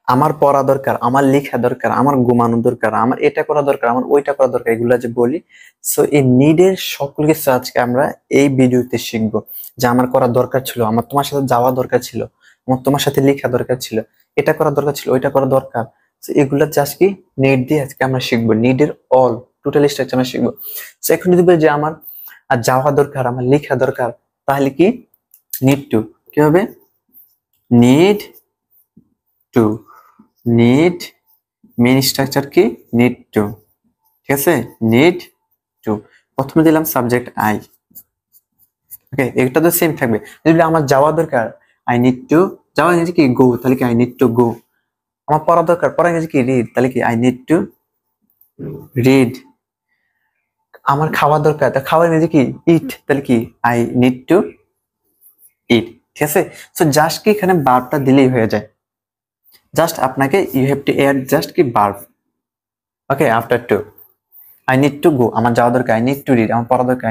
আমার পড়া দরকার, আমার লেখা দরকার, আমার ঘুমানো দরকার, আমার এটা করা দরকার, আমার ওইটা করা দরকার, এগুলা যে বলি। সো এই নিডের সকল কিছু আজকে আমরা এই ভিডিওতে শিখবো। যে আমার করা দরকার ছিল, আমার তোমার সাথে যাওয়া দরকার ছিল, আমার তোমার সাথে লেখা দরকার ছিল, এটা করা দরকার ছিল, ওইটা করা দরকার। সো এগুলা যে আজকে নিড দিয়ে আজকে আমরা শিখবো, নিডের অল টোটাল স্ট্রাকচার আমরা শিখবো। সো এখন যদি বলি যে আমার যাওয়া দরকার, আমার লেখা দরকার, তাহলে কি নিড টু, কি হবে? Need to, need main structure কি? নিড টু, ঠিক আছে? নিড টু, প্রথমে দিলাম সাবজেক্ট আই। ওকে, এটা তো সেম থাকবে। যদি আমার যাওয়া দরকার, আই নিড টু, যাওয়া ইংরেজি কি? গো, তাহলে কি আই নিড টু গো। আমার পড়া দরকার, পড়া ইংরেজি কি? রিড, তাহলে কি আই নিড টু রিড। আমার খাওয়া দরকার, তা খাওয়ার ইংরেজি কি? ইট, তাহলে কি আই নিড টু ইট, ঠিক আছে? সো জাস্ট কি এখানে ভার্বটা দিলেই হয়ে যায়। জাস্ট আপনাকে you have to add just কি verb. Okay, after to I need to go, আমার যাওয়া দরকার, আই নিড টু রিড, আমার পড়া দরকার,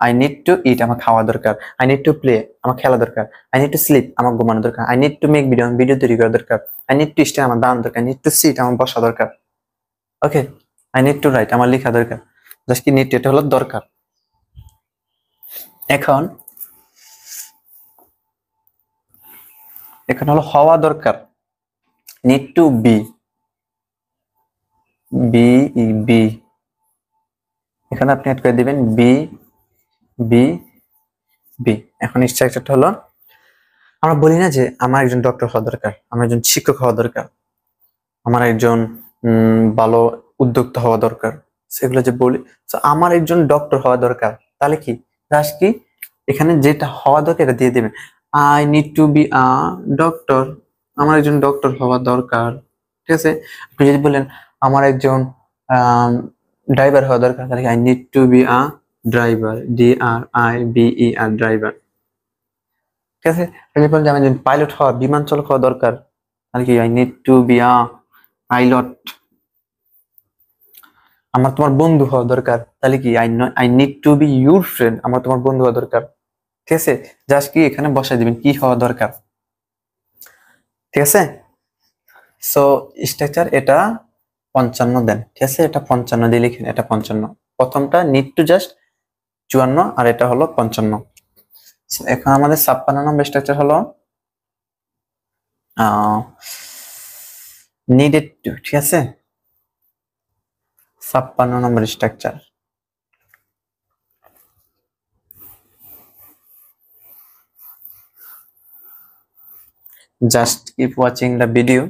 আই নিড টু ইট, আমার খাওয়া দরকার, আই নিড টু প্লে, আমার খেলা দরকার, আই নিড টু স্লিপ, আমার ঘুমানো দরকার, I need to make video, আমার ভিডিও তৈরি করা দরকার, আই নিড টু স্টে, আমার দাঁড়ানো দরকার, আই নিড টু সিট, আমার বসা দরকার। ওকে, আই নিড টু রাইট, আমার লেখা দরকার। জাস্ট কি নিড, এটা হলো দরকার। এখন এখন হলো হওয়া দরকার, need to be, be be, এখানে আপনি অ্যাড করে দিবেন বি বি বি। এখন স্ট্রাকচারটা হলো, আমরা বলি না যে আমার একজন ডক্টর হওয়া দরকার, আমার একজন শিক্ষক হওয়া দরকার, আমার একজন ভালো উদ্যোক্তা হওয়া দরকার, সেগুলো যে বলি। তো আমার একজন ডক্টর হওয়া দরকার, তাহলে কি জাস্ট কি এখানে যেটা হওয়া দরকার এটা দিয়ে দেবেন। I need to be a doctor, আমার একজন ডক্টর হওয়া দরকার, ঠিক আছে? আপনি যদি বলেন আমার একজন ড্রাইভার হওয়া দরকার, তাহলে I need to be a driver, DRIVER driver, ঠিক আছে? আপনি বলেন যে আমার একজন পাইলট হওয়া, বিমান চালক হওয়া দরকার, তাহলে কি I need to be a pilot. আমার তোমার বন্ধু হওয়া দরকার, তাহলে কি I need to B your friend, আমার তোমার বন্ধু হওয়া দরকার, ঠিক আছে? জাস্ট কি এখানে বসাই দিবেন কি হওয়া দরকার, ঠিক আছে? সো স্ট্রাকচার এটা 55 দেন, ঠিক আছে? এটা 55 দিয়ে লিখেন, এটা 55, প্রথমটা নিড টু জাস্ট 54, আর এটা হলো 55। এখন আমাদের 56 নম্বর স্ট্রাকচার হলো নিডেড টু, ঠিক আছে? 56 নম্বর structure, just keep watching the video.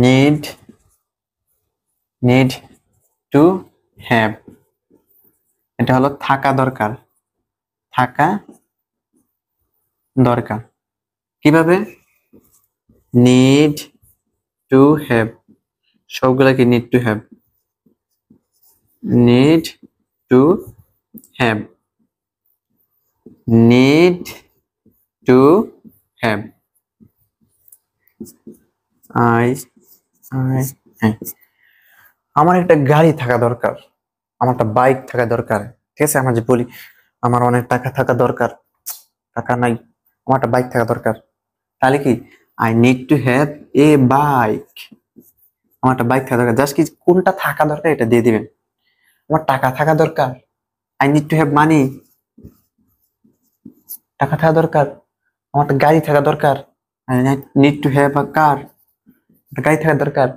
Need to have, এটা হলো থাকা দরকার, থাকা দরকার। কিভাবে? need to have, সবগুলা কি need to have, need to have, need to have, হ্যাঁ। আমার একটা গাড়ি থাকা দরকার, আমার একটা বাইক থাকা দরকার, ঠিক আছে? আমরা যে বলি আমার অনেক টাকা থাকা দরকার, টাকা নাই, আমার একটা বাইক থাকা দরকার, তাহলে কি I need to have a bike, আমার একটা বাইক থাকা দরকার। জাস্ট কি কোনটা থাকা দরকার এটা দিয়ে দিবেন। আমার টাকা থাকা দরকার, I need to have money, টাকা থাকা দরকার। আমার একটা গাড়ি থাকা দরকার, I need to have a car, একটা গাড়ি থাকা দরকার।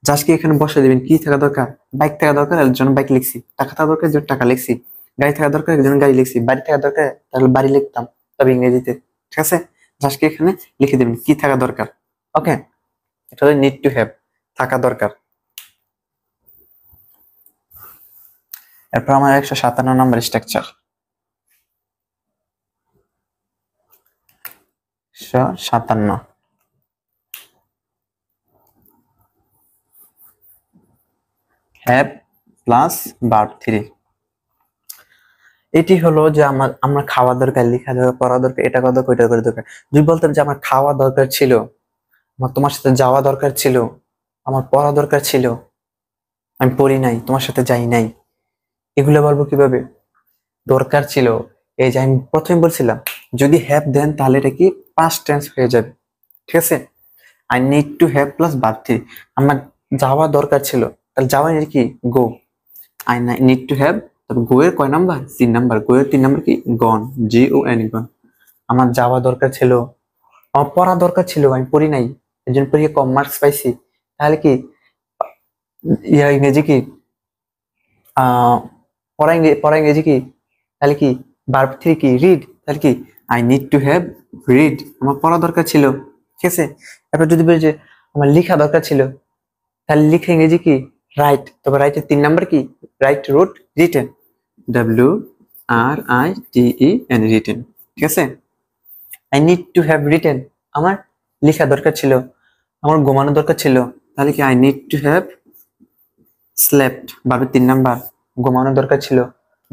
জাস্ট কি এখানে বসে দিবেন কি থাকা দরকার, বাইক থাকা দরকার, এর জন্য বাইক লিখছি, টাকা থাকা দরকার, এর জন্য টাকা লিখছি, গাড়ি থাকা দরকার, এর জন্য গাড়ি লিখছি, বাড়ি থাকা দরকার, তাহলে বাড়ি লিখতাম, তবে ইংরেজিতে, ঠিক আছে? জাস্ট কি এখানে লিখে দিবেন কি থাকা দরকার। ওকে, এটা হলো নিড টু হ্যাভ, থাকা দরকার। এরপর আমার 157 নম্বর স্ট্রাকচার, 157, হ্যাভ প্লাস ভার্ব 3। এটি হলো যে আমরা খাওয়া দরকার, লেখা দরকার, পড়া দরকার, এটা করা দরকার, ওইটা করা দরকার। যদি বলতাম যে আমার খাওয়া দরকার ছিল, আমার তোমার সাথে যাওয়া দরকার ছিল, আমার পড়া দরকার ছিল, আমি পড়ি নাই, তোমার সাথে যাই নাই, এগুলো বলবো কিভাবে? দরকার ছিল, এই যে আমি প্রথমে বলছিলাম যদি হ্যাভ দেন তাহলে এটা কি পাস্ট টেন্স হয়ে যাবে, ঠিক আছে। I need to have plus verb three, আমার যাওয়া দরকার ছিল, তাহলে যাওয়া এর কি গো, আই নিড টু হ্যাভ, তবে গো এর কয় নাম্বার 3 নাম্বার, গো এর 3 নাম্বার কি গন, GON গন। আমার যাওয়া দরকার ছিল, আমার পড়া দরকার ছিল, আমি পড়ি নাই, এই জন্য পড়িয়ে কম মার্কস পাইছি, তাহলে কি ইংরেজি কি পড়া ইংরেজি কি, তাহলে কি ভার্ব থ্রি কি রিড, তাহলে কি I need to have read, আমার পড়া দরকার ছিল, ঠিক আছে। এরপর যদি বলি যে আমার লেখা দরকার ছিল, তাহলে লিখে ইংরেজি কি রাইট, তবে রাইটের 3 নাম্বার কি রাইট, রোট, রিটেন, WRITEN রিটেন, ঠিক আছে। I need to have written, আমার লেখা দরকার ছিল, আমার ঘুমানো দরকার ছিল, তাহলে কি I need to have slept, ভার্বের 3 নাম্বার, ঘুমানো দরকার ছিল,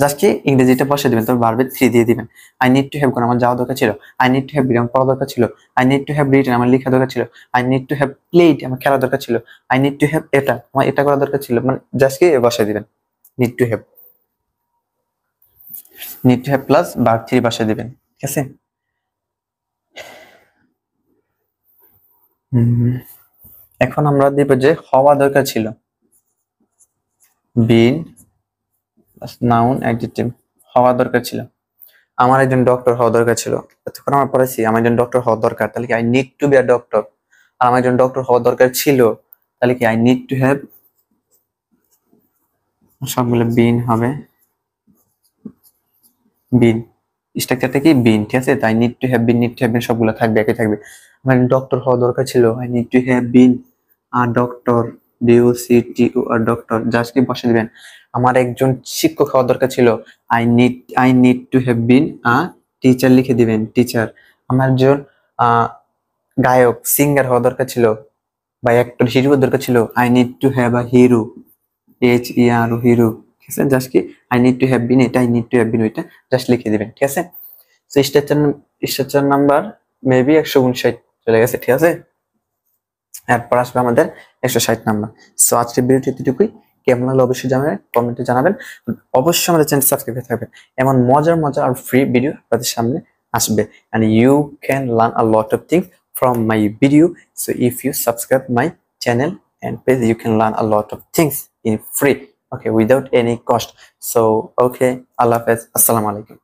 জাস্ট কি ইংরেজিটা বসে দিবেন, তবে ভার্বের 3 দিয়ে দিবেন। আই নিড টু হ্যাভ কোন আমার যাওয়া দরকার ছিল, I need to have read আমার পড়া দরকার ছিল, I need to have written আমার লেখা দরকার ছিল, I need to have played আমার খেলা দরকার ছিল, আই নিড টু হ্যাভ এটা আমার এটা করা দরকার ছিল, মানে জাস্ট কি বসে দিবেন need to have, need to have plus verb 3 বসে দিবেন, ঠিক আছে। এখন আমরা দিব যে হওয়া দরকার ছিল, বিন নাউন অ্যাডজেক্টিভ, হওয়া দরকার ছিল, আমার একজন ডক্টর হওয়া দরকার ছিল, এতক্ষণ আমরা পড়াইছি আমার একজন ডক্টর হওয়া দরকার, তাহলে কি I need to be a doctor, আর আমার একজন ডক্টর হওয়া দরকার ছিল, তাহলে কি আই নিড টু হ্যাভ, সবগুলো বিন হবে, বিন স্ট্রাকচারটা কি বিন, ঠিক আছে। তাই need to have been, need to have been সবগুলো থাকবে, একই থাকবে। আমার ডক্টর হওয়া দরকার ছিল, I need to have been a doctor, DOCTO R doctor, just কি বসে দিবেন। আমার একজন শিক্ষক হওয়া দরকার ছিল, I need to have been a teacher, লিখে দিবেন টিচার। আমার একজন গায়ক সিঙ্গার হওয়া দরকার ছিল, বা অ্যাক্টর হিরো দরকার ছিল, I need to have a hero, HERO hero, ঠিক আছে। জাস্ট কি I need to have been এটা, I need to have been ওইটা, জাস্ট লিখে দিবেন, ঠিক আছে। তো স্ট্রাকচার নাম্বার মেবি 159 চলে গেছে, ঠিক আছে। এরপর আসবে আমাদের 160 নাম্বার। সো আজকের ভিডিওটি এতটুকুই, কেমন লাগলো অবশ্যই জানাবেন, কমেন্টে জানাবেন, অবশ্যই আমাদের চ্যানেল সাবস্ক্রাইব করে থাকবেন, এমন মজার মজার আর ফ্রি ভিডিও আপনাদের সামনে আসবে, and you can learn a lot of things from my video. So if you subscribe my channel and page, you can learn a lot of things in free, okay, without any cost. So okay, Allah Hafiz, Assalamu alaikum.